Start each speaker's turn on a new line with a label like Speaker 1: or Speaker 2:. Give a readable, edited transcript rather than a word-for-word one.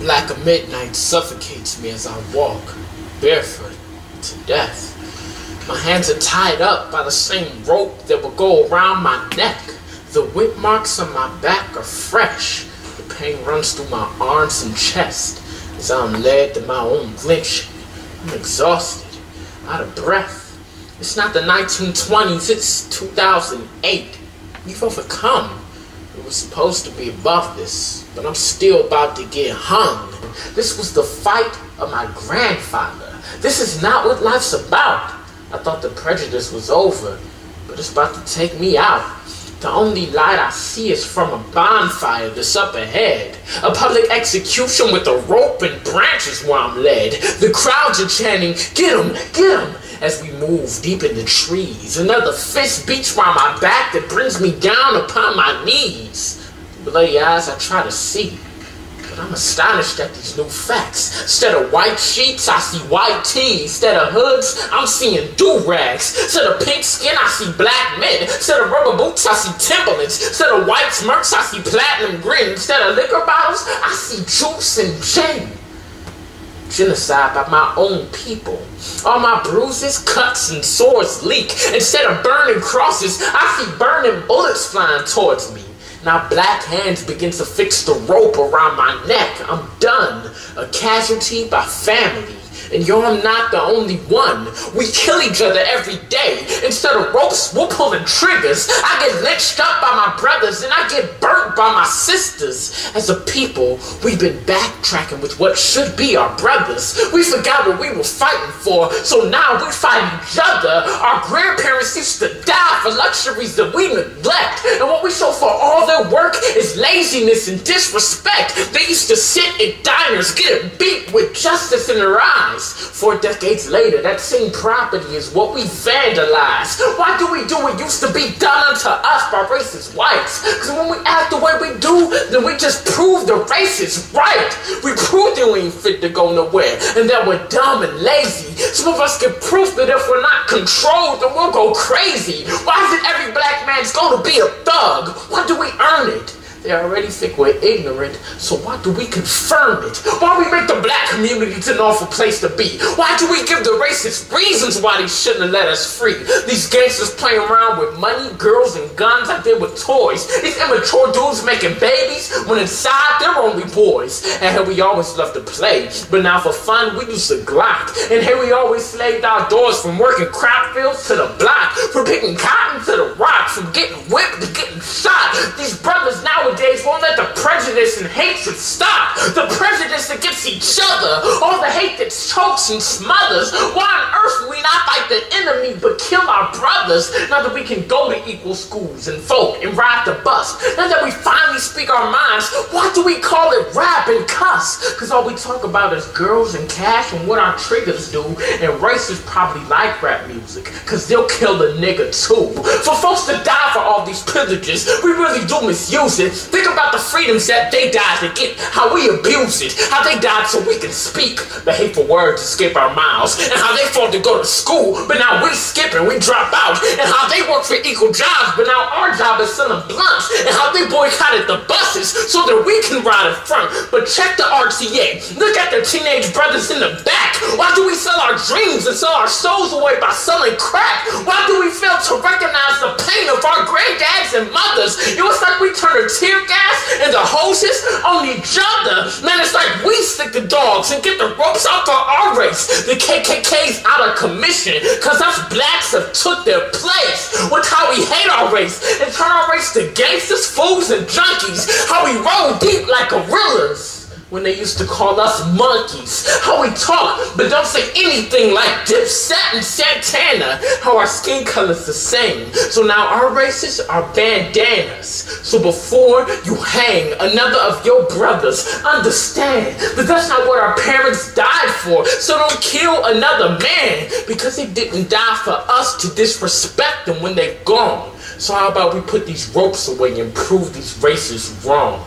Speaker 1: Black of midnight suffocates me as I walk, barefoot, to death. My hands are tied up by the same rope that will go around my neck. The whip marks on my back are fresh. The pain runs through my arms and chest as I'm led to my own lynching. I'm exhausted, out of breath. It's not the 1920s, it's 2008. We've overcome. We were supposed to be above this, but I'm still about to get hung. This was the fight of my grandfather. This is not what life's about. I thought the prejudice was over, but it's about to take me out. The only light I see is from a bonfire that's up ahead. A public execution with a rope and branches where I'm led. The crowds are chanting, "Get him, get him!" as we move deep in the trees. Another fist beats round my back that brings me down upon my knees. Bloody eyes I try to see, but I'm astonished at these new facts. Instead of white sheets, I see white tees. Instead of hoods, I'm seeing do-rags. Instead of pink skin, I see black men. Instead of rubber boots, I see Timberlands. Instead of white smirks, I see platinum grin. Instead of liquor bottles, I see juice and gin. Genocide by my own people. All my bruises, cuts, and sores leak. Instead of burning crosses, I see burning bullets flying towards me. Now black hands begin to fix the rope around my neck. I'm done. A casualty by family. And you're not the only one. We kill each other every day. Instead of ropes, we're pulling triggers. I get lynched up by my brothers and I get burnt by my sisters. As a people, we've been backtracking with what should be our brothers. We forgot what we were fighting for, so now we fight each other. Our grandparents used to die for luxuries that we neglect. And what we show for all their work is laziness and disrespect. They used to sit in diners, getting beat with justice in their eyes. 4 decades later, that same property is what we vandalize. Why do we do what used to be done unto us by racist whites? Because when we act the way we do, then we just prove the race is right. We prove that we ain't fit to go nowhere and that we're dumb and lazy. Some of us get proof that if we're not controlled, then we'll go crazy. Why is it every black man's gonna be a thug? Why do we earn it? They already think we're ignorant, so why do we confirm it? Why we make the black community an awful place to be? Why do we give the racist reasons why they shouldn't have let us free? These gangsters playing around with money, girls, and guns like they were toys. These immature dudes making babies when inside they're only boys. And here we always love to play, but now for fun we use the Glock. And here we always slaved outdoors, from working crop fields to the block, from picking cotton to the rock, from getting whipped to getting shot. These brothers nowadays won't let the prejudice and hatred stop. The prejudice against each other, all the hate that chokes and smothers. Why on earth do we not fight the enemy but kill our brothers? Now that we can go to equal schools and vote and ride the bus, now that we finally speak our minds, why do we call it rap and cuss? Because all we talk about is girls and cash and what our triggers do, and racists probably like rap music because they'll kill a nigga too. For folks to die for all these privileges, we really do misuse it. Think about the freedoms that they died to get, how we abuse it, how they died so we can speak. The hateful words escape our mouths, and how they fought to go to school, but now we skip and we drop out, and how they work for equal jobs, but now our job is selling blunts, and how they boycotted the buses so that we can ride in front. But check the RTA, look at their teenage brothers in the back. Why do we sell our dreams and sell our souls away by selling crack? Why do we fail to recognize the pain of our granddads and mothers? It was like we turned a tear gas and the hoses on each other. Man, it's like we stick the dogs and get the ropes out for our race. The KKK's out of commission because us blacks have took their place with how we hate our race and turn our race to gangsters, fools, and junkies. How we roll deep like gorillas when they used to call us monkeys. How we talk but don't say anything like Dipset and Santana. How our skin color's the same, so now our races are bandanas. So before you hang another of your brothers, understand that that's not what our parents died for. So don't kill another man because they didn't die for us to disrespect them when they're gone. So how about we put these ropes away and prove these races wrong?